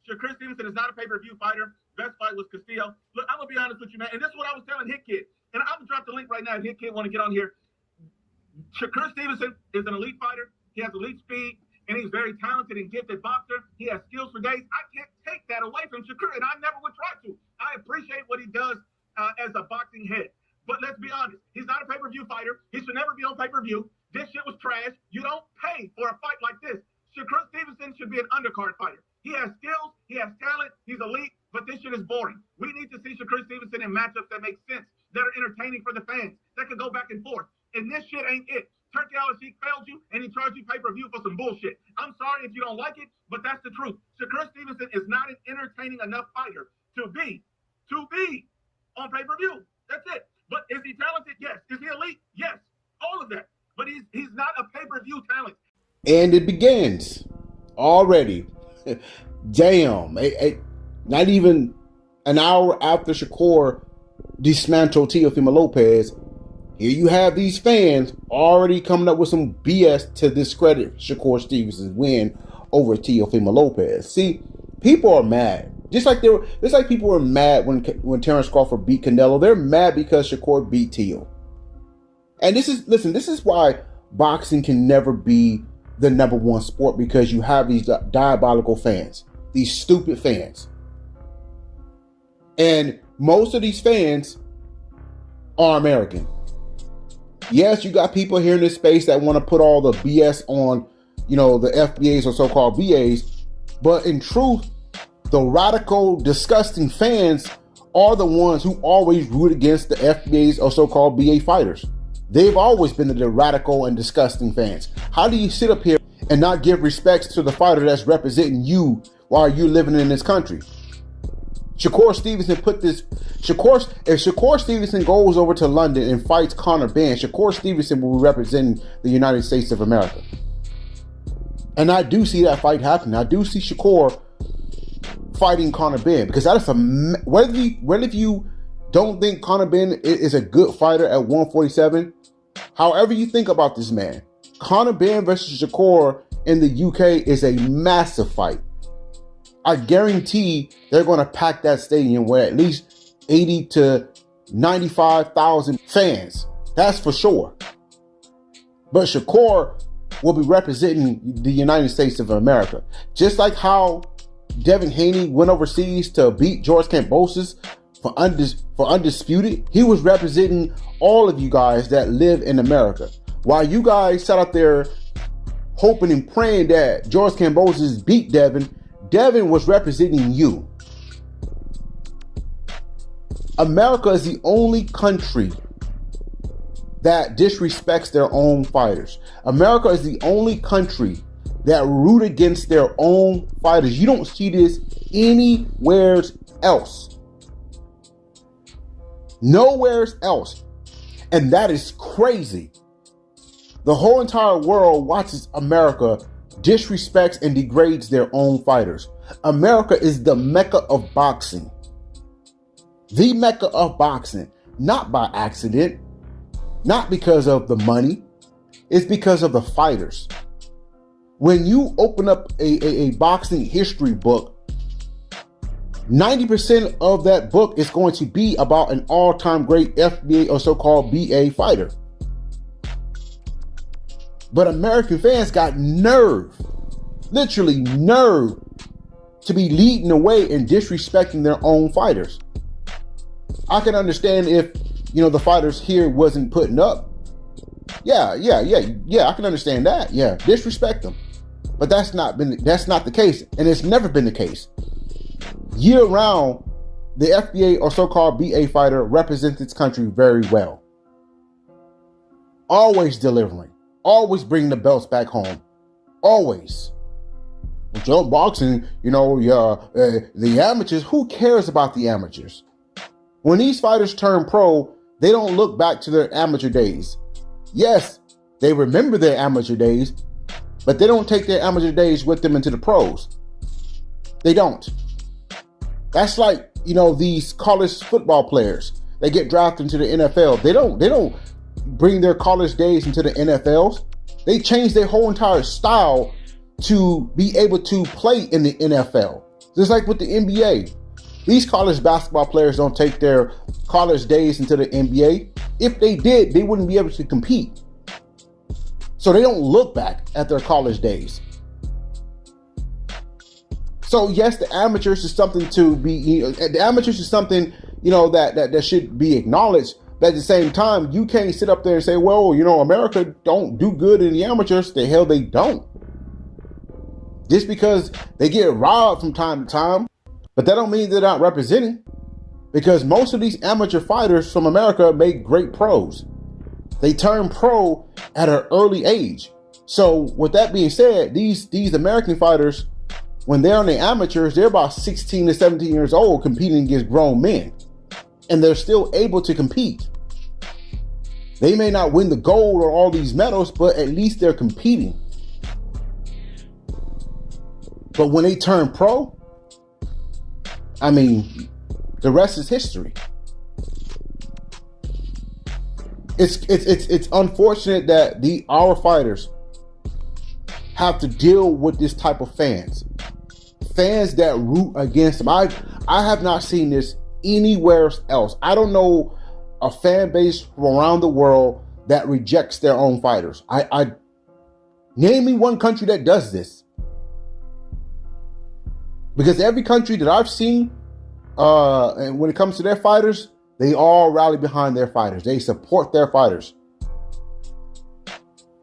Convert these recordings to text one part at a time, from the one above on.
Shakur Stevenson is not a pay-per-view fighter. Best fight was Castillo. Look, I'm going to be honest with you, man. And this is what I was telling Hit Kid. And I'm going to drop the link right now if Hit Kid want to get on here. Shakur Stevenson is an elite fighter. He has elite speed, and he's very talented and gifted boxer. He has skills for days. I can't take that away from Shakur, and I never would try to. I appreciate what he does as a boxing head. But let's be honest. He's not a pay-per-view fighter. He should never be on pay-per-view. This shit was trash. You don't pay for a fight like this. Shakur Stevenson should be an undercard fighter. He has skills. He has talent. He's elite. But this shit is boring. We need to see Shakur Stevenson in matchups that make sense, that are entertaining for the fans, that can go back and forth. And this shit ain't it. Turkey Al-Sheikh failed you, and he charged you pay-per-view for some bullshit. I'm sorry if you don't like it, but that's the truth. Shakur Stevenson is not an entertaining enough fighter to be on pay-per-view. That's it. But is he talented? Yes. Is he elite? Yes. All of that. But he's not a pay-per-view talent. And it begins already. Damn. Not even an hour after Shakur dismantled Teofimo Lopez, here you have these fans already coming up with some BS to discredit Shakur Stevenson's win over Teofimo Lopez. See, people are mad. Just like people were mad when Terrence Crawford beat Canelo. They're mad because Shakur beat Teo. And this is why boxing can never be the number one sport, because you have these diabolical fans, these stupid fans. And most of these fans are American. Yes, you got people here in this space that want to put all the BS on, the FBAs or so-called BAs. But in truth, the radical, disgusting fans are the ones who always root against the FBAs or so-called BA fighters. They've always been the radical and disgusting fans. How do you sit up here and not give respect to the fighter that's representing you while you're living in this country? Shakur Stevenson if Shakur Stevenson goes over to London and fights Conor Benn, Shakur Stevenson will be representing the United States of America. And I do see that fight happening. I do see Shakur fighting Conor Benn, because that is whether you don't think Conor Benn is a good fighter at 147, however you think about this man, Conor Benn versus Shakur in the UK is a massive fight. I guarantee they're going to pack that stadium with at least 80 to 95,000 fans. That's for sure. But Shakur will be representing the United States of America. Just like how Devin Haney went overseas to beat George Kambosos for Undisputed. He was representing all of you guys that live in America. While you guys sat out there hoping and praying that George Kambosos beat Devin was representing you. America is the only country that disrespects their own fighters. America is the only country that root against their own fighters. You don't see this anywhere else. Nowhere else. And that is crazy. The whole entire world watches America disrespects and degrades their own fighters. America is the Mecca of boxing. The Mecca of boxing. Not by accident. Not because of the money. It's because of the fighters. When you open up a boxing history book, 90% of that book is going to be about an all-time great FBA or so-called BA fighter. But American fans got nerve, literally nerve, to be leading the way and disrespecting their own fighters. I can understand if, the fighters here wasn't putting up. Yeah, I can understand that. Yeah, disrespect them. But that's not the case, and it's never been the case. Year round, the FBA or so-called BA fighter represents its country very well. Always delivering. Always bringing the belts back home. Always. Joe boxing, the amateurs, who cares about the amateurs? When these fighters turn pro, they don't look back to their amateur days. Yes, they remember their amateur days, but they don't take their amateur days with them into the pros. They don't. That's like, these college football players. They get drafted into the NFL. They don't bring their college days into the NFLs. They change their whole entire style to be able to play in the NFL. Just like with the NBA. These college basketball players don't take their college days into the NBA. If they did, they wouldn't be able to compete. So they don't look back at their college days. So yes, the amateurs is something to be, the amateurs is something, that should be acknowledged. But at the same time, you can't sit up there and say, well, America don't do good in the amateurs. The hell they don't. Just because they get robbed from time to time, but that don't mean they're not representing. Because most of these amateur fighters from America make great pros. They turn pro at an early age. So with that being said, these American fighters, when they're on the amateurs, they're about 16 to 17 years old competing against grown men. And they're still able to compete. They may not win the gold or all these medals, but at least they're competing. But when they turn pro, the rest is history. It's unfortunate that our fighters have to deal with this type of fans that root against them. I have not seen this anywhere else. I don't know a fan base from around the world that rejects their own fighters. I name me one country that does this. Because every country that I've seen, and when it comes to their fighters, they all rally behind their fighters. They support their fighters.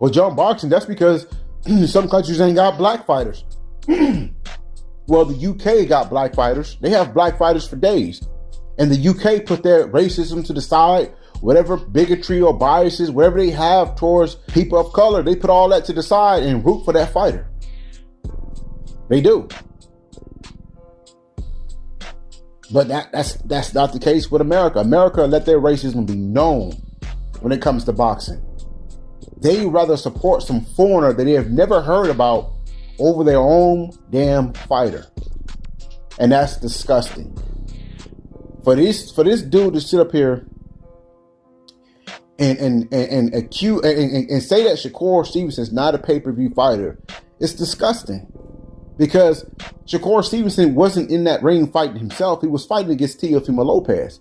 Well, John Boxing, that's because some countries ain't got black fighters. Well, the UK got black fighters. They have black fighters for days. And the UK put their racism to the side, whatever bigotry or biases, whatever they have towards people of color, they put all that to the side and root for that fighter. They do. But that's not the case with America. America let their racism be known when it comes to boxing. They rather support some foreigner that they have never heard about over their own damn fighter. And that's disgusting. For this dude to sit up here and accuse and say that Shakur Stevenson is not a pay-per-view fighter, it's disgusting. Because Shakur Stevenson wasn't in that ring fighting himself. He was fighting against Teofimo Lopez.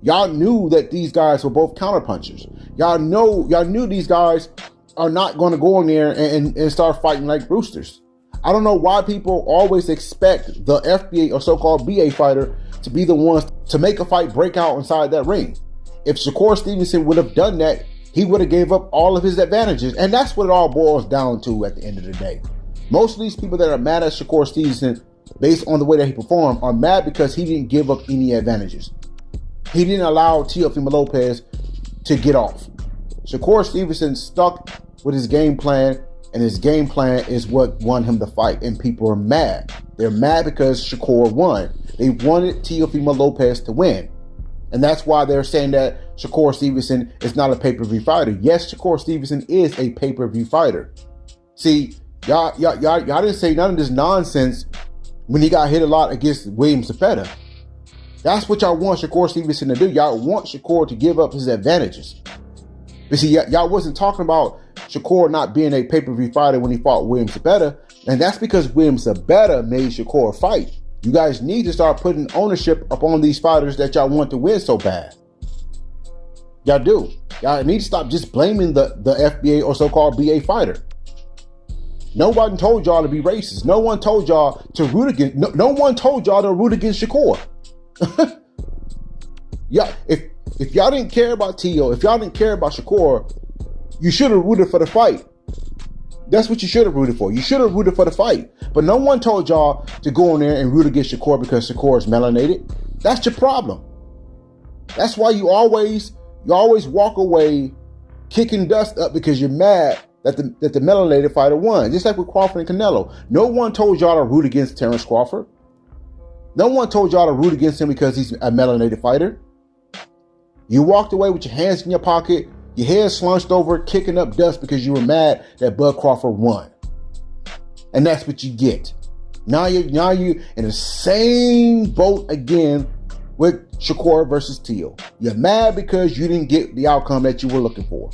Y'all knew that these guys were both counterpunchers. Y'all knew these guys are not going to go in there and start fighting like roosters. I don't know why people always expect the FBA or so-called BA fighter to be the ones to make a fight break out inside that ring. If Shakur Stevenson would have done that, he would have gave up all of his advantages. And that's what it all boils down to at the end of the day. Most of these people that are mad at Shakur Stevenson based on the way that he performed are mad because he didn't give up any advantages. He didn't allow Teofimo Lopez to get off. Shakur Stevenson stuck with his game plan, and his game plan is what won him the fight. And people are mad. They're mad because Shakur won. They wanted Teofimo Lopez to win. And that's why they're saying that Shakur Stevenson is not a pay-per-view fighter. Yes, Shakur Stevenson is a pay-per-view fighter. See, Y'all didn't say none of this nonsense when he got hit a lot against William Zepeda. That's what y'all want Shakur Stevenson to do. Y'all want Shakur to give up his advantages. But see, y'all wasn't talking about Shakur not being a pay-per-view fighter when he fought William Zepeda. And that's because William Zepeda made Shakur fight. You guys need to start putting ownership upon these fighters that y'all want to win so bad. Y'all do. Y'all need to stop just blaming the FBA or so-called BA fighter. No one told y'all to be racist. No one told y'all to root against. No one told y'all to root against Shakur. Yeah, if y'all didn't care about Teo, if y'all didn't care about Shakur, you should have rooted for the fight. That's what you should have rooted for. You should have rooted for the fight. But no one told y'all to go in there and root against Shakur because Shakur is melanated. That's your problem. That's why you always walk away kicking dust up because you're mad that the melanated fighter won. Just like with Crawford and Canelo. No one told y'all to root against Terrence Crawford. No one told y'all to root against him because he's a melanated fighter. You walked away with your hands in your pocket, your head slunched over, kicking up dust because you were mad that Bud Crawford won. And that's what you get. Now you in the same boat again with Shakur versus Teo. You're mad because you didn't get the outcome that you were looking for.